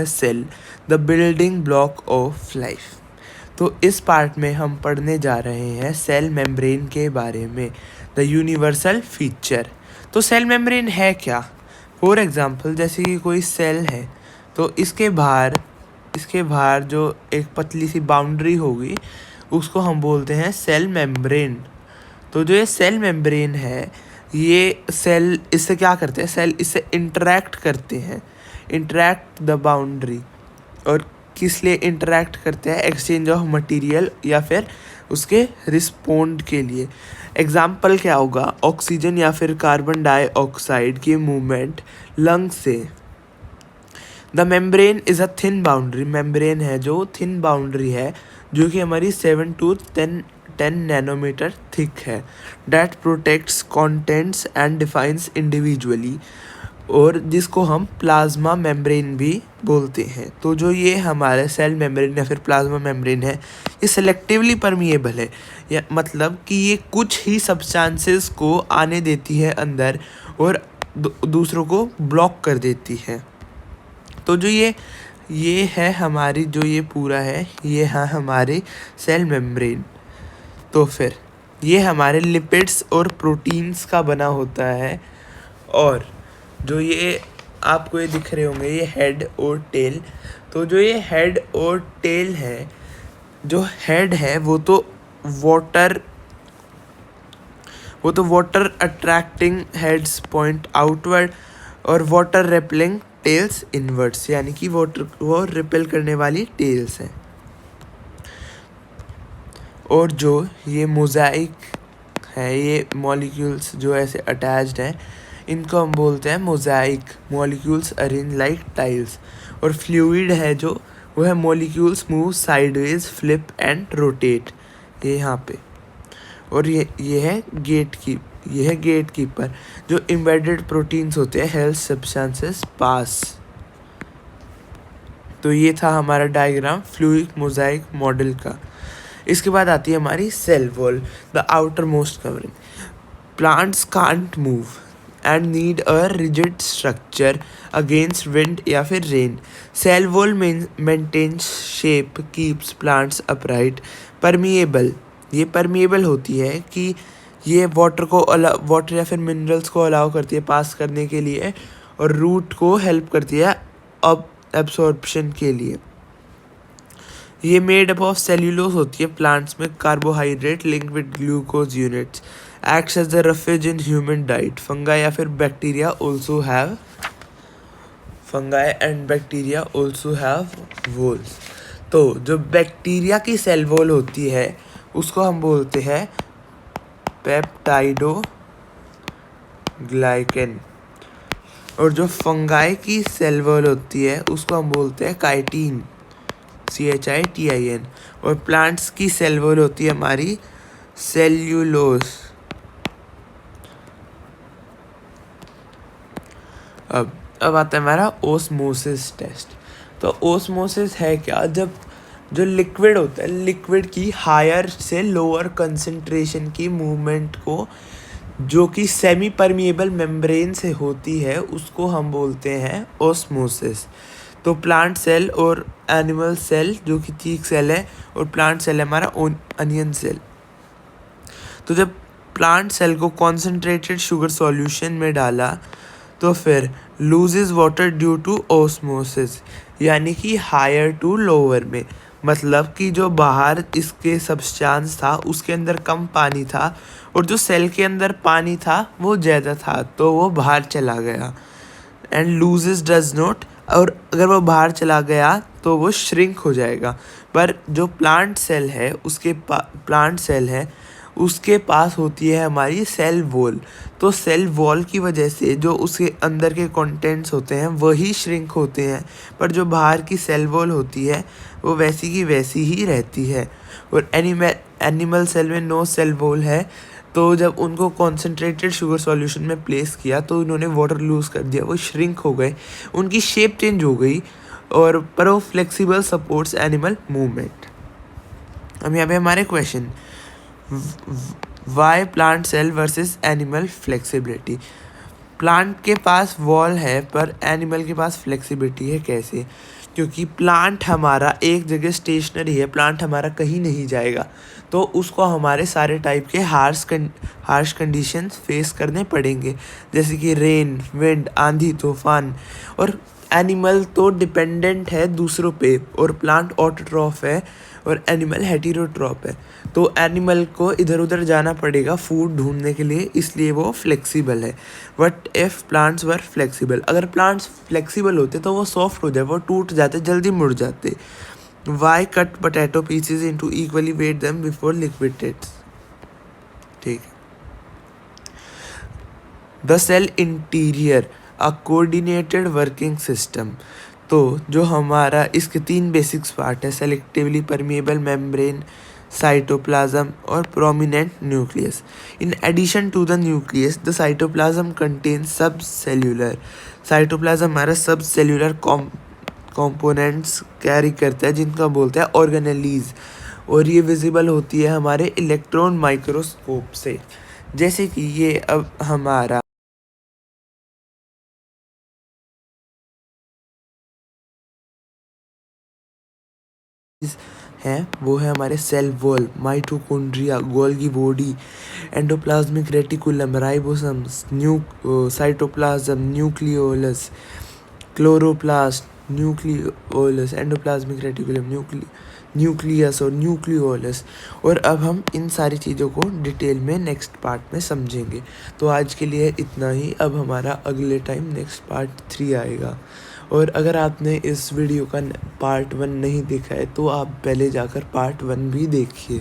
Cell the building block of life. तो इस part में हम पढ़ने जा रहे हैं सेल मेम्ब्रेन के बारे में, द यूनिवर्सल फीचर। तो सेल मेम्ब्रेन है क्या? फॉर एग्जांपल जैसे कि कोई सेल है तो इसके बाहर जो एक पतली सी बाउंड्री होगी उसको हम बोलते हैं सेल मेम्ब्रेन। तो जो ये सेल मेम्ब्रेन है, ये सेल इससे क्या करते हैं? सेल इससे इंटरेक्ट करते हैं, इंटरेक्ट द बाउंड्री। और किस लिए इंटरेक्ट करते हैं? एक्सचेंज ऑफ मटेरियल या फिर उसके रिस्पोंड के लिए। एग्जाम्पल क्या होगा? ऑक्सीजन या फिर कार्बन डाइऑक्साइड की मूवमेंट लंग से। The membrane is a thin boundary. Membrane है जो थिन बाउंड्री है, जो कि हमारी 7 to 10 नैनोमीटर थिक है, that protects contents and defines individually, और जिसको हम प्लाज्मा मेम्ब्रेन भी बोलते हैं। तो जो ये हमारे सेल मेम्ब्रेन या फिर प्लाज्मा मेम्ब्रेन है, ये सेलेक्टिवली परमिएबल है, या मतलब कि ये कुछ ही सब्सटेंसेस को आने देती है अंदर और दूसरों को ब्लॉक कर देती है। तो जो ये है हमारी, जो ये पूरा है, ये है हमारे सेल मेम्ब्रेन। तो फिर ये हमारे लिपिड्स और प्रोटीन्स का बना होता है। और जो ये आपको ये दिख रहे होंगे, ये हेड और टेल। तो जो ये हेड और टेल है, जो हेड है वो तो water attracting heads point outward, और वाटर रेपलिंग टेल्स इनवर्ड्स, यानी कि वो रिपेल करने वाली टेल्स हैं। और जो ये मोज़ाइक है, ये मॉलिक्यूल्स जो ऐसे अटैच्ड हैं, इनको हम बोलते हैं mosaic molecules arrange like tiles. और फ्लूइड है जो, वो है molecules move sideways, flip and rotate, ये यहाँ पे। और ये है गेट कीपर, जो एम्बेडेड प्रोटीन्स होते हैं, हेल्थ सब्सटेंसेस पास। तो ये था हमारा डायग्राम फ्लूइड मोज़ाइक मॉडल का। इसके बाद आती है हमारी cell wall, the outermost covering. Plants can't move and need a rigid structure against wind या फिर rain. Cell wall maintains shape, keeps plants upright. Permeable, ये परमिएबल होती है कि ये वाटर या फिर मिनरल्स को अलाउ करती है पास करने के लिए, और रूट को हेल्प करती है एब्सॉर्प्शन के लिए। ये मेड अप ऑफ सेल्यूलोज होती है प्लांट्स में, carbohydrate link with glucose units, acts as the refuge in human diet. Fungi या फिर बैक्टीरिया ऑल्सो हैव वॉल्स। तो जो बैक्टीरिया की सेल वॉल होती है उसको हम बोलते हैं पेप्टाइडोग्लाइकन, और जो फंगाई की सेल वॉल होती है उसको हम बोलते हैं काइटिन, CHITIN। और प्लांट्स की सेल वॉल होती है हमारी सेल्यूलोज। अब आता है हमारा ओस्मोसिस टेस्ट। तो ओस्मोसिस है क्या? जब जो लिक्विड होता है, लिक्विड की हायर से लोअर कंसंट्रेशन की मूवमेंट को, जो कि सेमी परमिएबल मेम्ब्रेन से होती है, उसको हम बोलते हैं ओस्मोसिस। तो प्लांट सेल और एनिमल सेल जो कि चीक सेल है, और प्लांट सेल है हमारा अनियन सेल। तो जब प्लांट सेल को कॉन्सेंट्रेटेड शुगर सॉल्यूशन में डाला तो फिर loses water due to osmosis, यानी कि हायर टू लोअर में, मतलब कि जो बाहर इसके सब्सटेंस था उसके अंदर कम पानी था, और जो सेल के अंदर पानी था वो ज़्यादा था, तो वो बाहर चला गया। एंड लूजेस डज नॉट, और अगर वो बाहर चला गया तो वो श्रिंक हो जाएगा। पर जो प्लांट सेल है उसके पास होती है हमारी सेल वॉल। तो सेल वॉल की वजह से जो उसके अंदर के कंटेंट्स होते हैं वही श्रिंक होते हैं, पर जो बाहर की सेल वॉल होती है वो वैसी की वैसी ही रहती है। और एनिमल सेल में नो सेल वॉल है, तो जब उनको कॉन्सेंट्रेटेड शुगर सॉल्यूशन में प्लेस किया तो उन्होंने वाटर लूज़ कर दिया, वो श्रिंक हो गए, उनकी शेप चेंज हो गई, और पर वो फ्लेक्सिबल सपोर्ट्स एनिमल मूवमेंट। अब यहाँ पे हमारे question, why plant cell versus animal flexibility. Plant के पास वॉल है पर एनिमल के पास फ्लेक्सिबिलिटी है, कैसे? क्योंकि प्लांट हमारा एक जगह स्टेशनरी है, प्लांट हमारा कहीं नहीं जाएगा, तो उसको हमारे सारे टाइप के हार्श कंडीशंस फेस करने पड़ेंगे, जैसे कि रेन, विंड, आंधी, तूफान। और एनिमल तो डिपेंडेंट है दूसरों पे, और प्लांट ऑटोट्रॉफ है और एनिमल हेटेरोट्रॉफ है। तो एनिमल को इधर उधर जाना पड़ेगा फूड ढूंढने के लिए, इसलिए वो फ्लेक्सिबल है। But if plants were flexible, अगर प्लांट्स फ्लेक्सिबल होते तो वो सॉफ्ट हो जाए, वो टूट जाते, जल्दी मुड़ जाते। Why cut potato pieces into equally weight them before liquidates. ठीक है। The cell interior a coordinated working system. तो जो हमारा इसके 3 बेसिक्स पार्ट है, सेलेक्टिवली परमिएबल मेम्ब्रेन, साइटोप्लाज्म और prominent nucleus. In addition to the nucleus the cytoplasm contains sub cellular, cytoplasm हमारा sub cellular components carry करता है, जिनका बोलते हैं ऑर्गेनेलीज, और ये विजिबल होती है हमारे इलेक्ट्रॉन माइक्रोस्कोप से। जैसे कि ये अब हमारा हैं, वो है हमारे cell wall, mitochondria, Golgi body, endoplasmic reticulum, ribosomes, cytoplasm, nucleolus, chloroplast, nucleolus, endoplasmic reticulum, nucleus और न्यूक्लियोलस। और अब हम इन सारी चीज़ों को डिटेल में नेक्स्ट पार्ट में समझेंगे। तो आज के लिए इतना ही, अब हमारा अगले टाइम नेक्स्ट पार्ट 3 आएगा। और अगर आपने इस वीडियो का पार्ट 1 नहीं देखा है तो आप पहले जाकर पार्ट 1 भी देखिए।